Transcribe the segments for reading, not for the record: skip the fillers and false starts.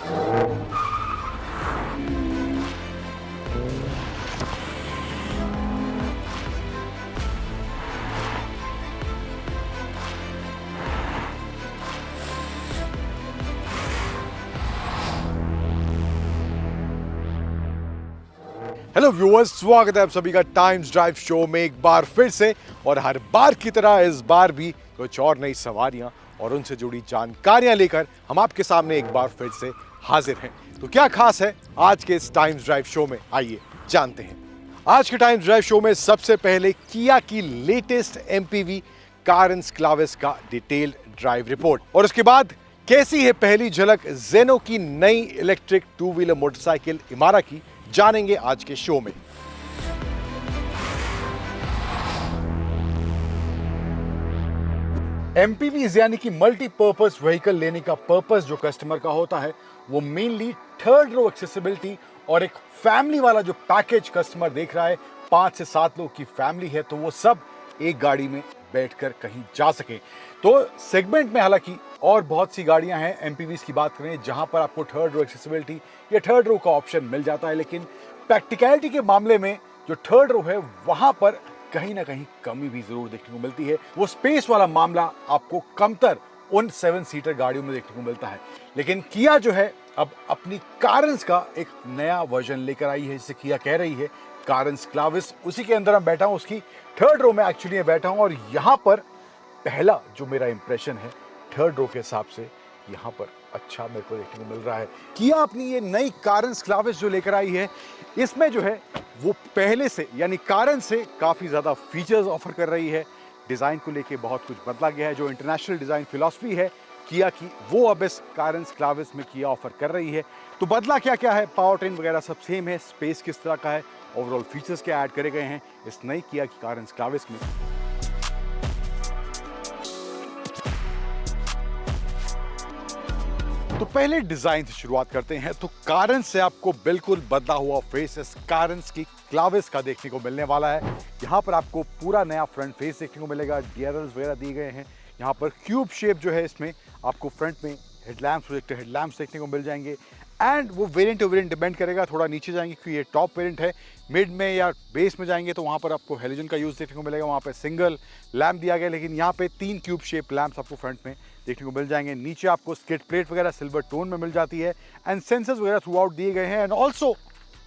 Hello viewers, स्वागत है आप सभी का टाइम्स ड्राइव शो में एक बार फिर से। और हर बार की तरह इस बार भी कुछ और नई सवारियां और उनसे जुड़ी जानकारियां लेकर हम आपके सामने एक बार फिर से हाजिर हैं। तो क्या खास है आज के इस टाइम्स ड्राइव शो में, आइए जानते हैं। आज के टाइम्स ड्राइव शो में सबसे पहले किया की लेटेस्ट एमपीवी कारेंस क्लाविस का डिटेल्ड ड्राइव रिपोर्ट, और उसके बाद कैसी है पहली झलक जेनो की नई electric two wheeler motorcycle Imara की, जानेंगे आज के शो में। एमपीवीज यानी कि मल्टीपर्पज व्हीकल लेने का पर्पस जो कस्टमर का होता है वो मेनली थर्ड रो एक्सेसिबिलिटी और एक फैमिली वाला जो पैकेज कस्टमर देख रहा है, 5 से 7 लोग की फैमिली है तो वो सब एक गाड़ी में बैठकर कहीं जा सके। तो सेगमेंट में हालांकि और बहुत सी गाड़ियां हैं, एमपीवीज की बात करें जहां पर आपको थर्ड रो एक्सेसिबिलिटी या थर्ड रो का ऑप्शन मिल जाता है, लेकिन प्रैक्टिकलिटी के मामले में जो थर्ड रो है वहां पर कहीं ना कहीं कमी भी जरूर देखने को मिलती है। वो स्पेस वाला मामला आपको कमतर उन 7 सीटर गाड़ियों में देखने को मिलता है। लेकिन किया जो है अब अपनी कारेंस का एक नया वर्जन लेकर आई है, जिसे किया कह रही है कारेंस क्लाविस। उसी के अंदर मैं बैठा हूं, उसकी थर्ड रो में एक्चुअली मैं बैठा हूं, और यहां पर पहला जो मेरा इंप्रेशन है थर्ड रो के हिसाब से यहां पर अच्छा मेरे को देखने को मिल रहा है। किया अपनी ये नई कारेंस क्लाविस जो लेकर आई है, इसमें जो है वो पहले से यानी कारेंस से काफी ज्यादा फीचर्स ऑफर कर रही है। डिजाइन को लेके बहुत कुछ बदला गया है। जो इंटरनेशनल डिजाइन फिलॉसफी है किया की, वो अब इस कारेंस क्लाविस में किया ऑफर कर रही है। तो बदला क्या क्या है, पावर ट्रेन वगैरह सब सेम है, स्पेस किस तरह का है, ओवरऑल फीचर्स क्या ऐड करे गए हैं इस नई किया की कारेंस क्लाविस में। तो पहले डिजाइन से शुरुआत करते हैं। तो कारेंस से आपको बिल्कुल बदला हुआ फेस इस कारेंस की क्लाविस का देखने को मिलने वाला है। यहाँ पर आपको पूरा नया फ्रंट फेस देखने को मिलेगा, डीआरएल्स वगैरह दिए गए हैं। यहाँ पर क्यूब शेप जो है, इसमें आपको फ्रंट में हेडलैम्प्स, प्रोजेक्टर हेडलैम्प्स देखने को मिल जाएंगे। एंड वो वेरिएंट टू वेरिएंट डिपेंड करेगा, थोड़ा नीचे जाएंगे क्योंकि ये टॉप वेरिएंट है, मिड में या बेस में जाएंगे तो वहाँ पर आपको हेलोजन का यूज़ देखने को मिलेगा। वहाँ पे सिंगल लैम्प दिया गया, लेकिन यहाँ पे 3 क्यूब शेप लैम्प्स आपको फ्रंट में देखने को मिल जाएंगे। नीचे आपको स्किड प्लेट वगैरह सिल्वर टोन में मिल जाती है, एंड सेंसर्स वगैरह थ्रू आउट दिए गए हैं। एंड ऑल्सो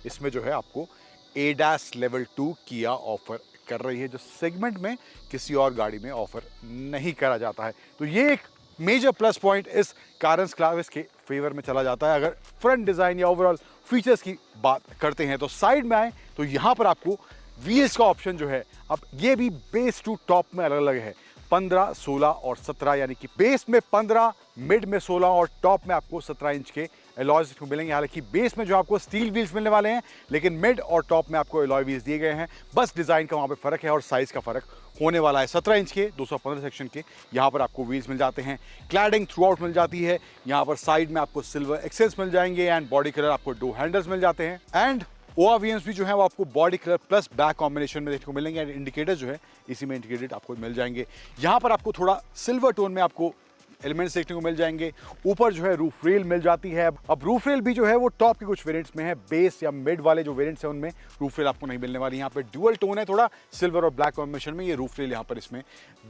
इसमें जो है आपको एडास लेवल 2 किया ऑफर कर रही है, जो सेगमेंट में किसी और गाड़ी में ऑफर नहीं करा जाता है। तो ये एक मेजर प्लस पॉइंट इस कारेंस क्लाविस के फेवर में चला जाता है। अगर फ्रंट डिजाइन या ओवरऑल फीचर्स की बात करते हैं तो साइड में आए तो यहाँ पर आपको व्हील्स का ऑप्शन जो है, अब ये भी बेस टू टॉप में अलग अलग है, 15, 16 और 17, यानी कि बेस में 15, मिड में 16 और टॉप में आपको 17 इंच के एलॉयज मिलेंगे। हालांकि बेस में जो आपको स्टील व्हील्स मिलने वाले हैं, लेकिन मिड और टॉप में आपको एलॉय व्हील्स दिए गए हैं। बस डिजाइन का वहां पे फर्क है और साइज का फर्क होने वाला है। 17 इंच के 215 सेक्शन के यहाँ पर आपको व्हील्स मिल जाते हैं। क्लैडिंग थ्रू आउट मिल जाती है। यहाँ पर साइड में आपको सिल्वर एक्सेंट्स मिल जाएंगे, एंड बॉडी कलर आपको 2 हैंडल्स मिल जाते हैं। एंड ORVMs भी जो है वो आपको body colour plus back combination में देखने को मिलेंगे, एंड इंडिकेटर्स जो है इसी में इंडिकेटेड आपको मिल जाएंगे। यहाँ पर आपको थोड़ा सिल्वर टोन में आपको एलिमेंट्स देखने को मिल जाएंगे। ऊपर जो है रूफ रेल मिल जाती है। अब रूफ रेल भी जो है वो टॉप के कुछ वेरिएंट्स में है, बेस या मिड वाले जो वेरिएंट्स हैं उनमें रूफ रेल आपको नहीं मिलने वाली। यहाँ पे ड्यूअल टोन है, थोड़ा सिल्वर और ब्लैक कॉम्बिनेशन में ये रूफ रेल यहाँ पर इसमें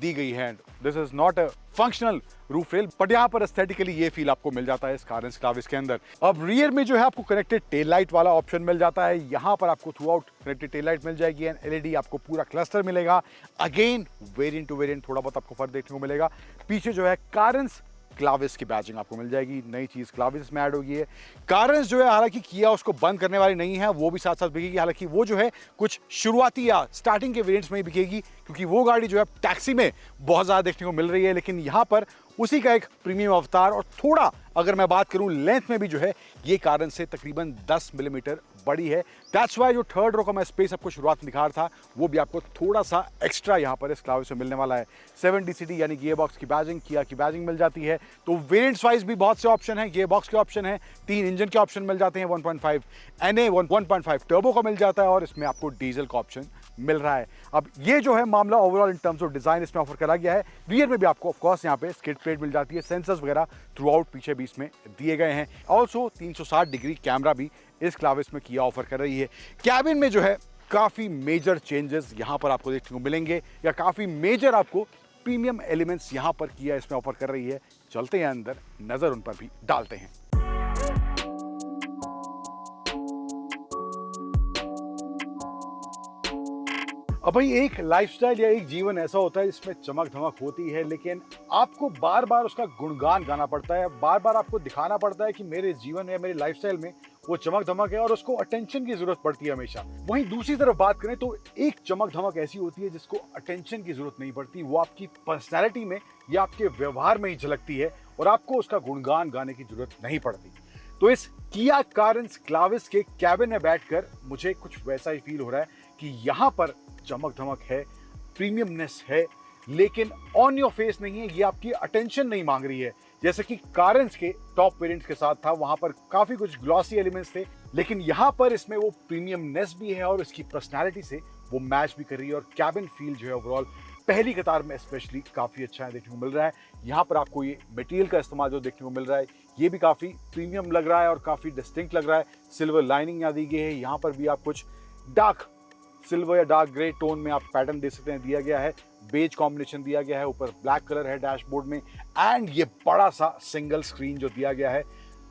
दी गई है। This is not a functional roof rail, but यहाँ पर एस्थेटिकली ये फील आपको मिल जाता है इस कारेंस क्लाविस के अंदर। अब रियर में जो है आपको कनेक्टेड टेल लाइट वाला ऑप्शन मिल जाता है। यहाँ पर आपको through out connected tail light मिल जाएगी, एंड एलईडी आपको पूरा क्लस्टर मिलेगा। अगेन वेरिएंट टू वेरिएंट थोड़ा बहुत आपको फर्क देखने को मिलेगा। पीछे जो है कारेंस क्लाविस की बैजिंग आपको मिल जाएगी, नई चीज क्लाविस में ऐड होगी है। कारेंस जो है हालांकि किया उसको बंद करने वाली नहीं है, वो भी साथ साथ बिकेगी। हालांकि वो जो है कुछ शुरुआती या स्टार्टिंग के वेरिएंट्स में ही बिकेगी, क्योंकि वो गाड़ी जो है टैक्सी में बहुत ज़्यादा देखने को मिल रही है। लेकिन यहाँ पर उसी का एक प्रीमियम अवतार, और थोड़ा अगर मैं बात करूं लेंथ में भी जो है ये कारेंस से तकरीबन 10 मिलीमीटर बड़ी है। दैट्स वाई जो थर्ड रो का मैं स्पेस आपको शुरुआत में दिखा रहा था, वो भी आपको थोड़ा सा एक्स्ट्रा यहाँ पर इस क्लाविस में मिलने वाला है। 7 DCT यानी गियर बॉक्स की बैजिंग, किया की बैजिंग मिल जाती है। तो वेरिएंट्स वाइज भी बहुत से ऑप्शन है, गियर बॉक्स के ऑप्शन है, 3 इंजन के ऑप्शन मिल जाते हैं, 1.5 NA 1.5 टर्बो का मिल जाता है, और इसमें आपको डीजल का ऑप्शन मिल रहा है। अब ये जो है मामला overall in terms of design इसमें ऑफर करा गया है। रियर में भी आपको ऑफ कोर्स यहाँ पे स्किड प्लेट मिल जाती है, सेंसर्स वगैरह थ्रू आउट पीछे भी इसमें दिए गए हैं। ऑल्सो 360 डिग्री कैमरा भी इस क्लाविस में किया ऑफर कर रही है। कैबिन में जो है काफ़ी मेजर चेंजेस यहाँ पर आपको देखने को मिलेंगे, या काफ़ी मेजर आपको प्रीमियम एलिमेंट्स यहाँ पर किया इसमें ऑफर कर रही है। चलते हैं अंदर, नज़र उन पर भी डालते हैं। अब भाई एक लाइफस्टाइल या एक जीवन ऐसा होता है जिसमें चमक धमक होती है, लेकिन आपको बार बार उसका गुणगान गाना पड़ता है, बार बार आपको दिखाना पड़ता है कि मेरे जीवन में, मेरे लाइफस्टाइल में वो चमक धमक है और उसको अटेंशन की जरूरत पड़ती है हमेशा। वहीं दूसरी तरफ बात करें तो एक चमक धमक ऐसी होती है जिसको अटेंशन की जरूरत नहीं पड़ती, वो आपकी पर्सनैलिटी में या आपके व्यवहार में ही झलकती है और आपको उसका गुणगान गाने की जरूरत नहीं पड़ती। तो इस किया कारेंस क्लाविस के कैबिन में बैठकर मुझे कुछ वैसा ही फील हो रहा है कि यहाँ पर चमक धमक है, प्रीमियमनेस है, लेकिन ऑन योर फेस नहीं है, ये आपकी अटेंशन नहीं मांग रही है। जैसे कि कारेंस के टॉप वेरिएंट्स के साथ था, वहां पर काफी कुछ ग्लॉसी एलिमेंट्स थे, लेकिन यहाँ पर इसमें वो प्रीमियमनेस भी है और इसकी पर्सनैलिटी से वो मैच भी कर रही है। और कैबिन फील जो है ओवरऑल पहली कतार में स्पेशली काफी अच्छा है देखने को मिल रहा है। यहाँ पर आपको ये मटेरियल का इस्तेमाल जो देखने को मिल रहा है ये भी काफी प्रीमियम लग रहा है और काफी डिस्टिंक्ट लग रहा है। सिल्वर लाइनिंग यहाँ दी गई है, यहाँ पर भी आप कुछ डार्क सिल्वर या डार्क ग्रे टोन में आप पैटर्न दे सकते हैं, दिया गया है। बेज कॉम्बिनेशन दिया गया है, ऊपर ब्लैक कलर है डैशबोर्ड में, एंड ये बड़ा सा सिंगल स्क्रीन जो दिया गया है।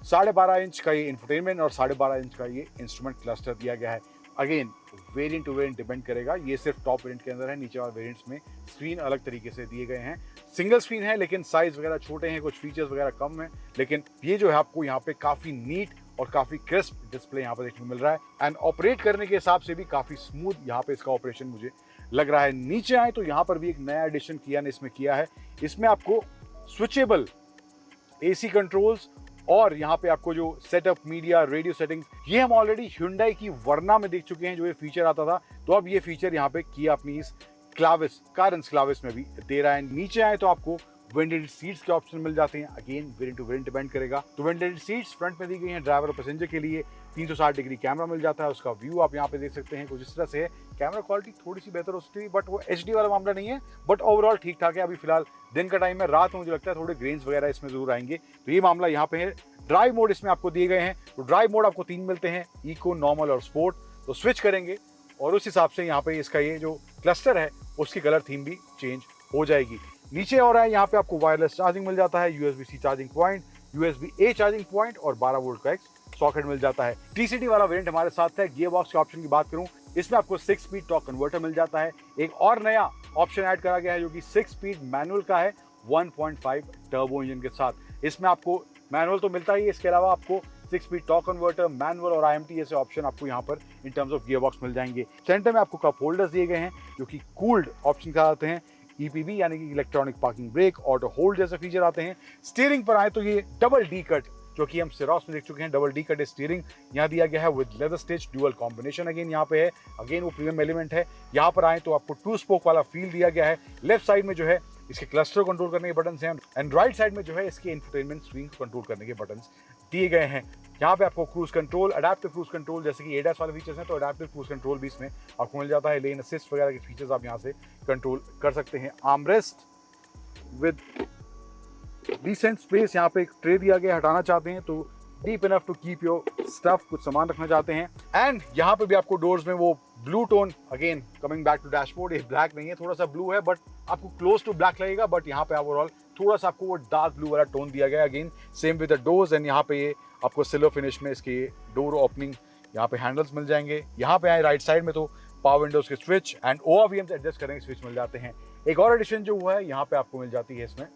12.5 इंच का ये इंफोटेनमेंट और 12.5 इंच का ये इंस्ट्रूमेंट क्लस्टर दिया गया है। Again variant to variant depend करेगा, ये सिर्फ टॉप वेरिएंट के अंदर है, नीचे वाले वेरिएंट्स में स्क्रीन अलग तरीके से दिए गए हैं। सिंगल स्क्रीन है लेकिन साइज वगैरह छोटे हैं, कुछ फीचर्स वगैरह कम है, लेकिन ये जो है आपको यहाँ पे काफी नीट और काफी क्रिस्प डिस्प्ले यहाँ पर देखने को मिल रहा है। एंड ऑपरेट करने के हिसाब से भी काफी स्मूथ यहाँ पे इसका ऑपरेशन मुझे लग रहा है। नीचे आए तो यहाँ पर भी एक नया एडिशन किया ने इसमें किया है, इसमें आपको स्विचेबल एसी कंट्रोल्स और यहाँ पे आपको जो सेटअप मीडिया रेडियो सेटिंग्स, ये हम ऑलरेडी Hyundai की वर्ना में देख चुके हैं जो ये फीचर आता था, तो अब ये फीचर यहाँ पे किया अपनी इस क्लाविस कारेंस क्लाविस में भी दे रहा है। नीचे आए तो आपको वेंटेड सीट्स के ऑप्शन मिल जाते हैं, again variant to variant depend करेगा। तो वेंटेड सीट्स फ्रंट में दी गई हैं ड्राइवर और पैसेंजर के लिए। 360 डिग्री कैमरा मिल जाता है, उसका व्यू आप यहाँ पे देख सकते हैं कुछ इस तरह से है। कैमरा क्वालिटी थोड़ी सी बेहतर हो सकती है, बट वो HD वाला मामला नहीं है, बट ओवरऑल ठीक ठाक है। अभी फिलहाल दिन का टाइम है, रात में मुझे लगता है थोड़े ग्रेन्स वगैरह इसमें जरूर आएंगे, तो ये मामला यहाँ पे है। ड्राइव मोड इसमें आपको दिए गए हैं, तो ड्राइव मोड आपको 3 मिलते हैं, इको, नॉर्मल और स्पोर्ट। तो स्विच करेंगे और उस हिसाब से यहाँ पे इसका ये जो क्लस्टर है उसकी कलर थीम भी चेंज हो जाएगी। नीचे और है यहाँ पे आपको वायरलेस चार्जिंग मिल जाता है, USB-C charging point, USB-A charging point और 12 वोल्ट का एक सॉकेट मिल जाता है। TCT वाला वेरिएंट हमारे साथ है। गियर बॉक्स के ऑप्शन की बात करूं, इसमें आपको 6 स्पीड टॉर्क कन्वर्टर मिल जाता है। एक और नया ऑप्शन ऐड करा गया है जो कि 6 स्पीड मैनुअल का है 1.5 टर्बो इंजन के साथ। इसमें आपको मैनुअल तो मिलता ही है, इसके अलावा आपको 6 स्पीड टॉर्क कन्वर्टर, मैनुअल और IMT ऐसे ऑप्शन आपको यहाँ पर in terms of gear box मिल जाएंगे। सेंटर में आपको कप होल्डर्स दिए गए हैं जो कि कूल्ड ऑप्शन का आते हैं। EPB यानी कि electronic parking brake, auto hold जैसे फीचर आते हैं। स्टीयरिंग पर आए तो ये डबल डी कट जो कि हम सिरॉस में देख चुके हैं, डबल डी कट स्टीयरिंग यहाँ दिया गया है with leather stitch dual combination. Again यहाँ पे है, अगेन वो प्रीमियम एलिमेंट है। यहाँ पर आए तो आपको 2 स्पोक वाला फील दिया गया है। लेफ्ट साइड में जो है इसके क्लस्टर कंट्रोल करने के बटन हैं, एंड राइट साइड में जो है इसके इंफोटेनमेंट स्क्रीन कंट्रोल करने के बटन दिए गए हैं। यहाँ पे आपको cruise control, adaptive cruise control, जैसे कि ADAS वाले फीचर्स हैं तो अडैप्टिव क्रूज कंट्रोल भी इसमें आपको मिल जाता है। लेन असिस्ट वगैरह के फीचर्स आप यहाँ से कंट्रोल कर सकते हैं। आर्मरेस्ट विद डिसेंट स्पेस, यहाँ पे एक ट्रे दिया गया, हटाना चाहते हैं तो deep enough to keep your stuff, कुछ सामान रखना चाहते हैं। एंड यहाँ पे भी आपको डोर्स में वो blue tone, again coming back to dashboard, ये ब्लैक नहीं है, थोड़ा सा ब्लू है, बट आपको क्लोज टू ब्लैक लगेगा, बट यहाँ पे ओवरऑल थोड़ा सा आपको वो डार्क ब्लू वाला टोन दिया गया है। Again same with the doors, and यहाँ पे ये आपको सिल्वर फिनिश में इसके डोर ओपनिंग यहाँ पे हैंडल्स मिल जाएंगे। यहाँ पे आए राइट साइड में तो पावर विंडोज के स्विच एंड ORVM से एडजस्ट करेंगे स्विच मिल जाते हैं। एक और एडिशन जो हुआ है यहाँ पे आपको मिल जाती है इसमें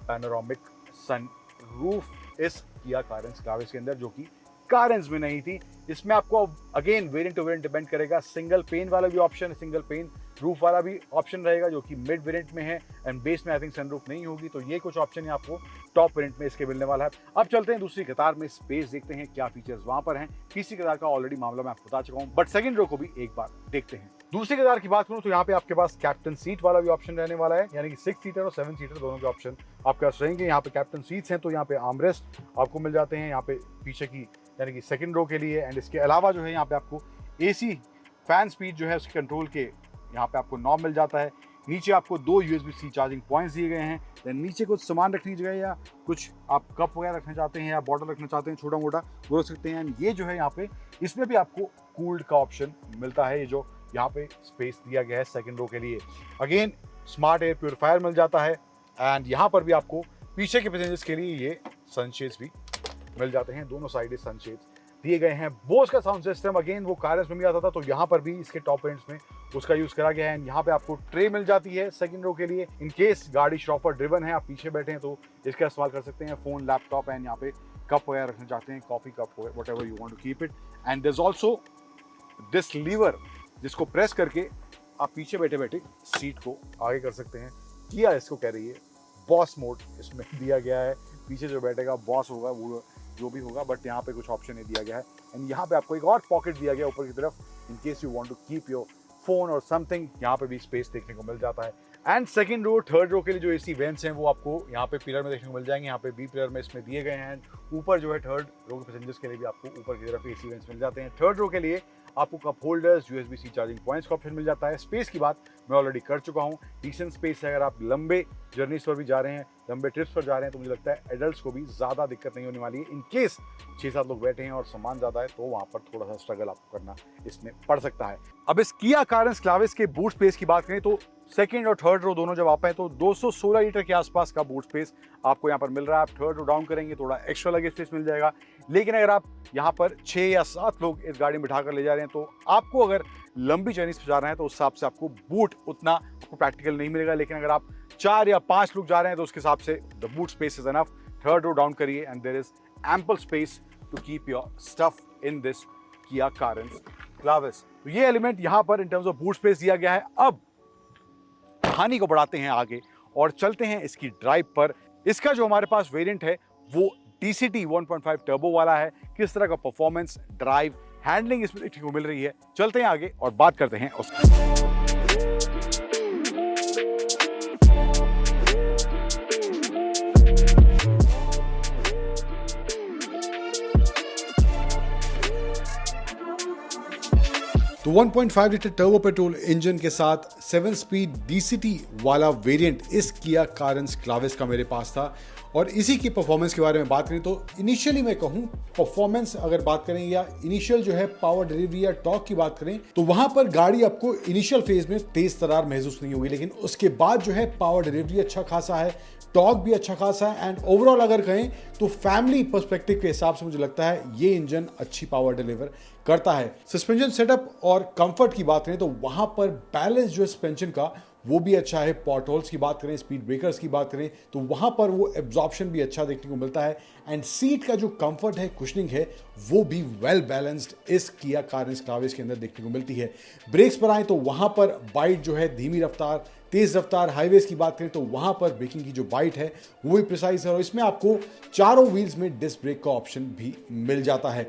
पैनोरामिक सन रूफ इस किया कारेंस क्लाविस के अंदर, जो कि कारेंस में नहीं थी। इसमें आपको again variant to variant depend करेगा, सिंगल पेन वाला भी ऑप्शन है, सिंगल पेन रूफ वाला भी ऑप्शन रहेगा जो कि मिड वेरिएंट में है, एंड बेस में आई थिंक सनरूफ नहीं होगी। तो ये कुछ ऑप्शन है आपको टॉप वेरिएंट में इसके मिलने वाला है। अब चलते हैं दूसरी कतार में, स्पेस देखते हैं क्या फीचर्स वहां पर हैं। तीसरी कतार का ऑलरेडी मामला मैं आपको बता चुका हूँ, बट सेकंड रो को भी एक बार देखते हैं। दूसरी कतार की बात करूं तो यहाँ पे आपके पास कैप्टन सीट वाला भी ऑप्शन रहने वाला है, यानी कि 6 सीटर और 7 सीटर दोनों के ऑप्शन आपके पास रहेंगे। यहाँ पे कैप्टन सीट्स हैं तो यहाँ पे आर्मरेस्ट आपको मिल जाते हैं यहाँ पे पीछे की, यानी कि सेकंड रो के लिए। एंड इसके अलावा जो है यहाँ पे आपको AC फैन स्पीड जो है उसके कंट्रोल के यहाँ पे आपको नॉब मिल जाता है। नीचे आपको 2 USB-C चार्जिंग पॉइंट्स दिए गए हैं। देन नीचे कुछ सामान रखने की जगह या कुछ आप कप वगैरह रखना चाहते हैं या बॉटल रखना चाहते हैं छोटा मोटा वो रख सकते हैं। एंड ये जो है यहाँ पे इसमें भी आपको कूल्ड का ऑप्शन मिलता है। ये जो यहाँ पे स्पेस दिया गया है सेकंड रो के लिए, अगेन स्मार्ट एयर प्योरीफायर मिल जाता है। एंड यहाँ पर भी आपको पीछे के पैसेंजर्स के लिए ये सनशेड्स भी मिल जाते हैं। दोनों साइड सनशेड्स दिए गए हैं। बोस का साउंड सिस्टम अगेन वो कारस में भी आता था, तो यहाँ पर भी इसके टॉप एंड्स में उसका यूज करा गया है। यहाँ पे आपको ट्रे मिल जाती है सेकंड रो के लिए, इन केस गाड़ी शॉपर ड्रिवन है, आप पीछे बैठे हैं तो इसका इस्तेमाल कर सकते हैं। फोन, लैपटॉप एंड यहाँ पे कप वगैरह रखना चाहते हैं, coffee cup whatever you want to keep it. And there is also this lever जिसको प्रेस करके आप पीछे बैठे बैठे सीट को आगे कर सकते हैं। किया इसको कह रही है बॉस मोड इसमें दिया गया है। पीछे जो बैठेगा बॉस होगा, वो जो भी होगा, बट यहाँ पे कुछ ऑप्शन नहीं दिया गया है। एंड यहाँ पे आपको एक और पॉकेट दिया गया ऊपर की तरफ, in case you want to keep your phone और समथिंग। यहाँ पे भी स्पेस देखने को मिल जाता है। And second row, third row के लिए जो एसी वेंट्स हैं वो आपको यहाँ पे पिलर में देखने को मिल जाएंगे। यहाँ पे बी पिलर में इसमें दिए गए हैं। ऊपर जो है थर्ड रो के पैसेंजर्स के लिए भी आपको ऊपर की तरफ एसी वेंट्स मिल जाते हैं। थर्ड रो के लिए आपको cup holders, USB-C charging points का ऑप्शन मिल जाता है। स्पेस की बात मैं ऑलरेडी कर चुका हूँ, डिसेंट स्पेस है। अगर आप लंबे जर्नीज पर भी जा रहे हैं, लंबे ट्रिप्स पर जा रहे हैं, तो मुझे लगता है एडल्ट्स को भी ज़्यादा दिक्कत नहीं होने वाली है। इन केस 6-7 लोग बैठे हैं और सामान ज़्यादा है तो वहाँ पर थोड़ा सा स्ट्रगल आपको करना इसमें पड़ सकता है। अब इस किया कारेंस क्लाविस के बूट स्पेस की बात करें तो सेकंड और थर्ड रो दोनों जब आप हैं तो 216 लीटर के आसपास का बूट स्पेस आपको यहाँ पर मिल रहा है। आप थर्ड रो डाउन करेंगे थोड़ा एक्स्ट्रा लगेज स्पेस मिल जाएगा। लेकिन अगर आप यहाँ पर 6 या 7 लोग इस गाड़ी में बिठा कर ले जा रहे हैं तो आपको अगर लंबी जर्नी पे जा रहे हैं तो उस हिसाब से आपको बूट उतना आपको प्रैक्टिकल नहीं मिलेगा। लेकिन अगर आप 4 या 5 लोग जा रहे हैं तो उसके हिसाब से the boot space is enough. Third row down करिए and there is ample space to keep your stuff in this Kia Carens Clavis. तो ये एलिमेंट यहाँ पर in terms of boot space दिया गया है। अब कहानी को बढ़ाते हैं आगे और चलते हैं इसकी ड्राइव पर। इसका जो हमारे पास वेरिएंट है वो DCT 1.5 टर्बो वाला है। किस तरह का परफॉर्मेंस, ड्राइव, हैंडलिंग इसमें देखने को मिल रही है, चलते हैं आगे और बात करते हैं उसकी। तो 1.5 लीटर टर्बो पेट्रोल इंजन के साथ 7 स्पीड DCT वाला वेरिएंट इस किया कारेंस क्लाविस का मेरे पास था। और इसी की परफॉर्मेंस के बारे में बात करें तो इनिशियली मैं कहूं परफॉर्मेंस अगर बात करें या इनिशियल जो है पावर डिलीवरी या टॉर्क की बात करें तो वहां पर गाड़ी आपको इनिशियल फेज में तेज तरार महसूस नहीं होगी। लेकिन उसके बाद जो है पावर डिलीवरी अच्छा खासा है, टॉर्क भी अच्छा खासा है। एंड ओवरऑल अगर कहें तो फैमिली पर्सपेक्टिव के हिसाब से मुझे लगता है ये इंजन अच्छी पावर डिलीवर करता है। सस्पेंशन सेटअप और कंफर्ट की बात करें तो वहां पर बैलेंस जो है सस्पेंशन का वो भी अच्छा है। पॉट होल्स की बात करें, स्पीड ब्रेकर्स की बात करें तो वहां पर वो एब्जॉर्प्शन भी अच्छा देखने को मिलता है। एंड सीट का जो कंफर्ट है, कुशनिंग है, वो भी वेल बैलेंस्ड इस किया कारेंस क्लाविस के अंदर देखने को मिलती है। ब्रेक्स पर आए तो वहां पर बाइट जो है धीमी रफ्तार, तेज रफ्तार, हाईवेज की बात करें तो वहां पर ब्रेकिंग की जो बाइट है वो भी प्रिसाइज है। और इसमें आपको चारों व्हील्स में डिस्क ब्रेक का ऑप्शन भी मिल जाता है।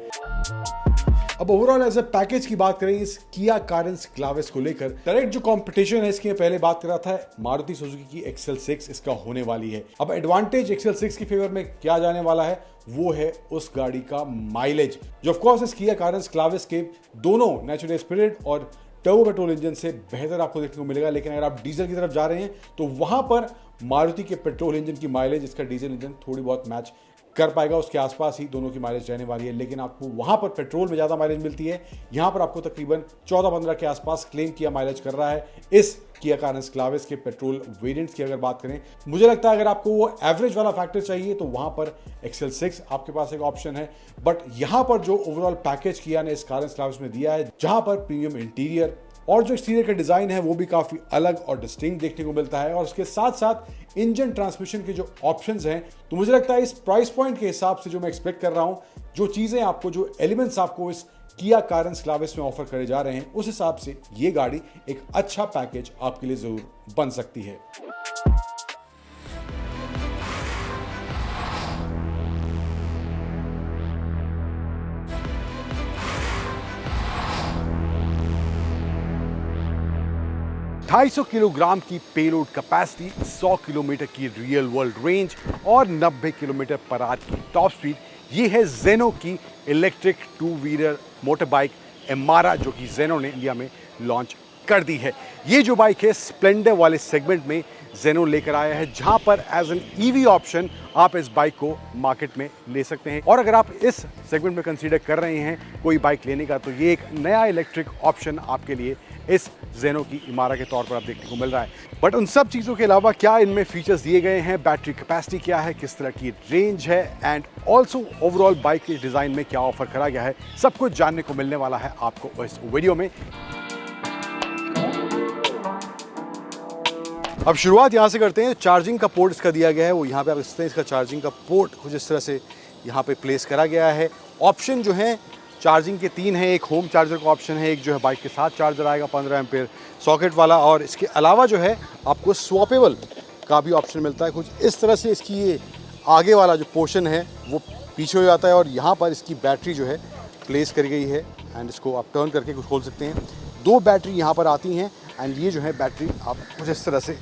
अब ओवरऑल एज अ पैकेज की बात करें इस किया कारेंस क्लाविस को लेकर, डायरेक्ट जो कंपटीशन है इसकी मैं पहले बात कर रहा था, मारुति सुजुकी की XL6 इसका होने वाली है। अब एडवांटेज XL6 की फेवर में क्या जाने वाला है वो है उस गाड़ी का माइलेज, जो ऑफ कोर्स इस किया कारेंस क्लाविस के दोनों नेचुरल एस्पिरिट और टर्बो पेट्रोल इंजन से बेहतर आपको देखने को मिलेगा। लेकिन अगर आप डीजल की तरफ जा रहे हैं तो वहां पर मारुति के पेट्रोल इंजन की माइलेज इसका डीजल इंजन थोड़ी बहुत मैच कर पाएगा, उसके आसपास ही दोनों की माइलेज रहने वाली है। लेकिन आपको वहां पर पेट्रोल में ज़्यादा माइलेज मिलती है, यहां पर आपको तकरीबन 14-15 के आसपास क्लेम किया माइलेज कर रहा है इस किया कारेंस क्लाविस के पेट्रोल वेरिएंट्स की अगर बात करें। मुझे लगता है अगर आपको वो एवरेज वाला फैक्टर चाहिए तो वहां पर XL6 आपके पास एक ऑप्शन है। बट यहां पर जो ओवरऑल पैकेज किया ने इस कारेंस क्लाविस में दिया है, जहां पर प्रीमियम इंटीरियर और जो एक्सटीरियर का डिजाइन है वो भी काफी अलग और डिस्टिंक्ट देखने को मिलता है, और उसके साथ साथ इंजन ट्रांसमिशन के जो ऑप्शंस हैं, तो मुझे लगता है इस प्राइस पॉइंट के हिसाब से जो मैं एक्सपेक्ट कर रहा हूं, जो चीजें आपको, जो एलिमेंट्स आपको इस किया कारेंस क्लाविस में ऑफर करे जा रहे हैं, उस हिसाब से ये गाड़ी एक अच्छा पैकेज आपके लिए जरूर बन सकती है। ₹250 किलोग्राम की पेलोड कैपेसिटी, 100 किलोमीटर की रियल वर्ल्ड रेंज और 90 किलोमीटर पर आवर की टॉप स्पीड, ये है जेनो की इलेक्ट्रिक 2 व्हीलर मोटर बाइक एमारा जो कि जेनो ने इंडिया में लॉन्च कर दी है। ये जो बाइक है स्प्लेंडर वाले सेगमेंट में जेनो लेकर आया है, जहां पर एज एन ईवी ऑप्शन आप इस बाइक को मार्केट में ले सकते हैं। और अगर आप इस सेगमेंट में कंसीडर कर रहे हैं कोई बाइक लेने का, तो ये एक नया इलेक्ट्रिक ऑप्शन आपके लिए इस जेनो की इमारा के तौर पर आप देखने को मिल रहा है। बट उन सब चीज़ों के अलावा क्या इनमें फीचर्स दिए गए हैं, बैटरी कैपेसिटी क्या है, किस तरह की रेंज है, एंड ऑल्सो ओवरऑल बाइक के डिज़ाइन में क्या ऑफर करा गया है, सब कुछ जानने को मिलने वाला है आपको इस वीडियो में। अब शुरुआत यहाँ से करते हैं। चार्जिंग का पोर्ट इसका दिया गया है, वो यहाँ पे आप देखते हैं। इसका चार्जिंग का पोर्ट कुछ इस तरह से यहाँ पे प्लेस करा गया है। ऑप्शन जो है चार्जिंग के 3 हैं। एक होम चार्जर का ऑप्शन है, एक जो है बाइक के साथ चार्जर आएगा 15 एम्पेयर सॉकेट वाला, और इसके अलावा जो है आपको स्वैपेबल का भी ऑप्शन मिलता है। कुछ इस तरह से इसकी ये आगे वाला जो पोर्शन है वो पीछे हो जाता है, और यहाँ पर इसकी बैटरी जो है प्लेस करी गई है, एंड इसको आप टर्न करके कुछ खोल सकते हैं। 2 बैटरी यहाँ पर आती हैं, एंड ये जो है बैटरी आप कुछ इस तरह से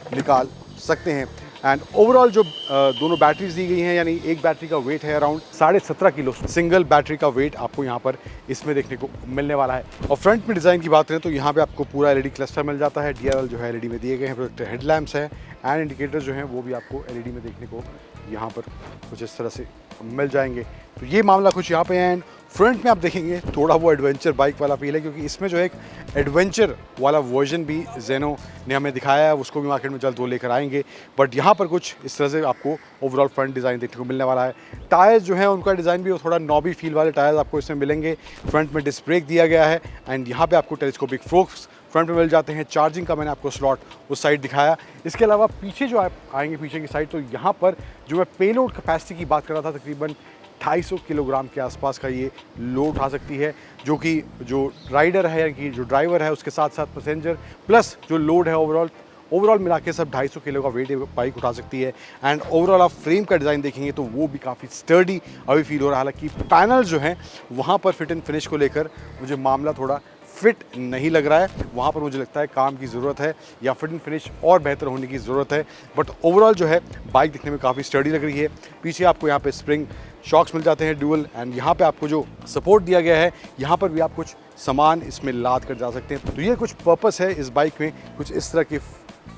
निकाल सकते हैं। एंड ओवरऑल जो दोनों बैटरीज दी गई हैं, यानी एक बैटरी का वेट है अराउंड 17.5 किलो। सिंगल बैटरी का वेट आपको यहाँ पर इसमें देखने को मिलने वाला है। और फ्रंट में डिज़ाइन की बात करें तो यहाँ पे आपको पूरा एलईडी क्लस्टर मिल जाता है। डीआरएल जो है एलईडी में दिए गए हैं, प्रोजेक्टर हेडलैम्प्स है, एंड इंडिकेटर्स जो हैं वो भी आपको एलईडी में देखने को यहाँ पर कुछ इस तरह से मिल जाएंगे। तो ये मामला कुछ यहाँ पे है। एंड फ्रंट में आप देखेंगे थोड़ा वो एडवेंचर बाइक वाला फील है, क्योंकि इसमें जो एक एडवेंचर वाला वर्जन भी जेनो ने हमें दिखाया है, उसको भी मार्केट में जल्द वो लेकर आएंगे। बट यहाँ पर कुछ इस तरह से आपको ओवरऑल फ्रंट डिज़ाइन देखने को मिलने वाला है। टायर्स जो है उनका डिज़ाइन भी थोड़ा नॉबी फील वाले टायर्स आपको इसमें मिलेंगे। फ्रंट में डिस्क ब्रेक दिया गया है, एंड यहाँ पर आपको टेलीस्कोपिक फोक्स फ्रंट में मिल जाते हैं। चार्जिंग का मैंने आपको स्लॉट उस साइड दिखाया। इसके अलावा पीछे जो आप आएंगे पीछे की साइड, तो यहाँ पर जो मैं पेलोड कैपेसिटी की बात कर रहा था, तकरीबन 250 किलोग्राम के आसपास का ये लोड उठा सकती है, जो कि जो राइडर है, यानी कि जो ड्राइवर है, उसके साथ साथ पैसेंजर प्लस जो लोड है ओवरऑल मिला के सब 250 किलो का वेट बाइक उठा सकती है। एंड ओवरऑल आप फ्रेम का डिज़ाइन देखेंगे तो वो भी काफ़ी स्टर्डी अभी फील हो रहा है। हालांकि पैनल जो हैं वहाँ पर फिट एंड फिनिश को लेकर मुझे मामला थोड़ा फिट नहीं लग रहा है। वहाँ पर मुझे लगता है काम की ज़रूरत है, या फिट एंड फिनिश और बेहतर होने की ज़रूरत है। बट ओवरऑल जो है बाइक दिखने में काफ़ी स्टर्डी लग रही है। पीछे आपको यहाँ पे स्प्रिंग शॉक्स मिल जाते हैं ड्यूअल, एंड यहाँ पे आपको जो सपोर्ट दिया गया है, यहाँ पर भी आप कुछ सामान इसमें लाद कर जा सकते हैं। तो ये कुछ पर्पस है इस बाइक में कुछ इस तरह के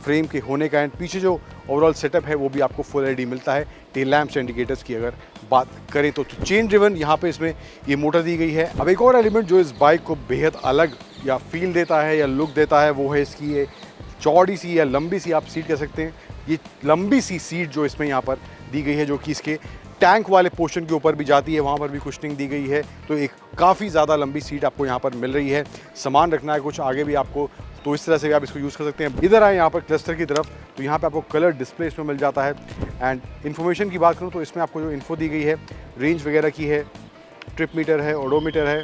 फ्रेम के होने का। एंड पीछे जो ओवरऑल सेटअप है वो भी आपको फुल एलईडी मिलता है। टेल लैम्प्स इंडिकेटर्स की अगर बात करें तो चेन ड्रिवन यहाँ पे इसमें ये मोटर दी गई है। अब एक और एलिमेंट जो इस बाइक को बेहद अलग या फील देता है या लुक देता है, वो है इसकी ये चौड़ी सी या लंबी सी आप सीट कह सकते हैं। ये लंबी सी सीट जो इसमें यहाँ पर दी गई है, जो कि इसके टैंक वाले पोर्शन के ऊपर भी जाती है, वहाँ पर भी कुशनिंग दी गई है। तो एक काफ़ी ज़्यादा लंबी सीट आपको यहाँ पर मिल रही है। सामान रखना है कुछ आगे भी आपको, तो इस तरह से भी आप इसको यूज़ कर सकते हैं। इधर आए यहाँ पर क्लस्टर की तरफ, तो यहाँ पे आपको कलर डिस्प्ले इसमें मिल जाता है। एंड इन्फॉर्मेशन की बात करूँ तो इसमें आपको जो इन्फो दी गई है, रेंज वगैरह की है, ट्रिप मीटर है, ओडोमीटर है,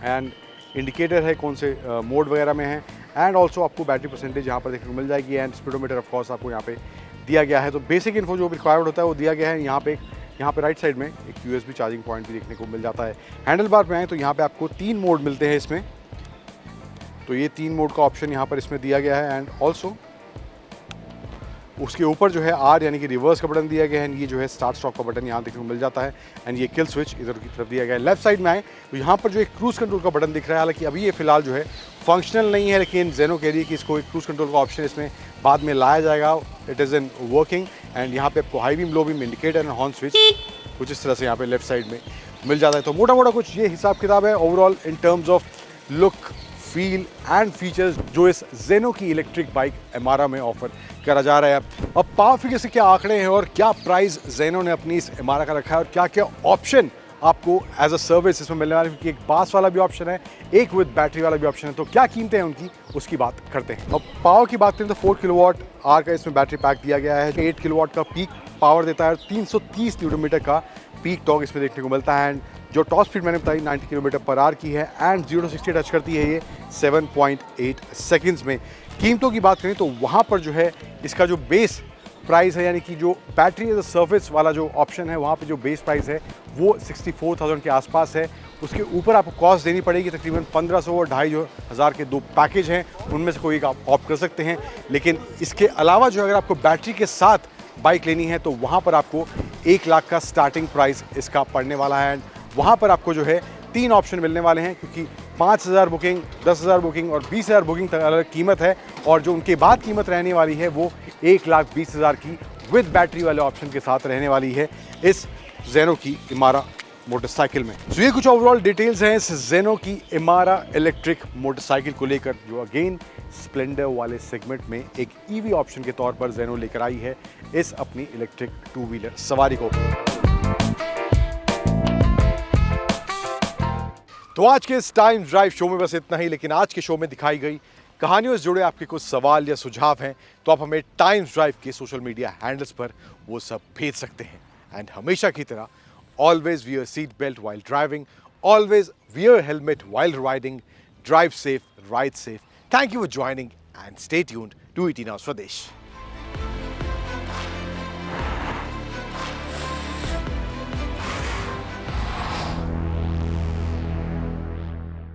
एंड इंडिकेटर है कौन से मोड वगैरह में है, एंड ऑल्सो आपको बैटरी परसेंटेज यहाँ पर देखने को मिल जाएगी, एंड स्पीडोमीटर ऑफ कोर्स आपको यहाँ पे दिया गया है। तो बेसिक इन्फो जो रिक्वायर्ड होता है वो दिया गया है। यहाँ पे राइट साइड में एक USB चार्जिंग पॉइंट भी देखने को मिल जाता है। हैंडल बार में आए तो यहाँ पे आपको 3 मोड मिलते हैं इसमें, तो ये 3 मोड का ऑप्शन यहाँ पर इसमें दिया गया है। एंड ऑल्सो उसके ऊपर जो है R यानी कि रिवर्स का बटन दिया गया है। ये जो है स्टार्ट स्टॉप का बटन यहाँ देखने को मिल जाता है, एंड ये किल स्विच इधर की तरफ दिया गया है। लेफ्ट साइड में आए तो यहाँ पर जो एक क्रूज़ कंट्रोल का बटन दिख रहा है, हालांकि अभी ये फिलहाल जो है फंक्शनल नहीं है, लेकिन जेनो कह रही है कि इसको एक क्रूज़ कंट्रोल का ऑप्शन इसमें बाद में लाया जाएगा। It is in working. And यहाँ पे आपको high beam, low beam, indicator and horn switch कुछ इस तरह से यहाँ पे लेफ्ट साइड में मिल जाता है। तो मोटा मोटा कुछ ये हिसाब किताब है overall in terms of look, feel and features जो इस जेनो की इलेक्ट्रिक बाइक एमारा में ऑफर करा जा रहा है। अब पावर फिगर से क्या आंकड़े हैं और क्या प्राइस जेनो ने अपनी इस एमारा का रखा है, और क्या क्या ऑप्शन आपको एज अ सर्विस इसमें मिलने वाला है, क्योंकि एक बास वाला भी ऑप्शन है, एक विद बैटरी वाला भी ऑप्शन है। तो क्या कीमतें हैं उनकी, उसकी बात करते हैं। अब पावर की बात करें तो 4 किलोवाट आवर का इसमें बैटरी पैक दिया गया है, 8 किलोवाट का पीक पावर देता है, 330 न्यूटन मीटर का पीक टॉर्क इसमें देखने को मिलता है। एंड जो टॉप स्पीड मैंने बताई 90 किलोमीटर पर आवर की है, एंड 0 to 60 टच करती है ये 7.8 सेकेंड्स में। कीमतों की बात करें तो वहाँ पर जो है इसका जो बेस प्राइस है, यानी कि जो बैटरी एज अ सर्विस वाला जो ऑप्शन है, वहाँ पे जो बेस प्राइस है वो 64,000 के आसपास है। उसके ऊपर आपको कॉस्ट देनी पड़ेगी तकरीबन 1500 और 2,500 के 2 पैकेज हैं, उनमें से कोई एक आप ऑप्ट कर सकते हैं। लेकिन इसके अलावा जो अगर आपको बैटरी के साथ बाइक लेनी है तो वहाँ पर आपको 1 लाख का स्टार्टिंग प्राइस इसका पड़ने वाला है। वहाँ पर आपको जो है 3 ऑप्शन मिलने वाले हैं, क्योंकि 5,000 बुकिंग, 10,000 बुकिंग और 20,000 बुकिंग तक अलग कीमत है, और जो उनके बाद कीमत रहने वाली है वो 1,20,000 की विद बैटरी वाले ऑप्शन के साथ रहने वाली है इस जेनो की इमारा मोटरसाइकिल में। तो ये कुछ ओवरऑल डिटेल्स हैं इस जेनो की इमारा इलेक्ट्रिक मोटरसाइकिल को लेकर, जो अगेन स्प्लेंडर वाले सेगमेंट में एक ईवी ऑप्शन के तौर पर जेनो लेकर आई है इस अपनी इलेक्ट्रिक 2 व्हीलर सवारी को। तो आज के इस टाइम ड्राइव शो में बस इतना ही, लेकिन आज के शो में दिखाई गई कहानियों से जुड़े आपके कुछ सवाल या सुझाव हैं तो आप हमें टाइम्स ड्राइव के सोशल मीडिया हैंडल्स पर वो सब भेज सकते हैं। एंड हमेशा की तरह always wear seat belt while driving, always wear helmet while riding, drive safe, ride safe. Thank you for joining and stay tuned to ET Now Swadesh.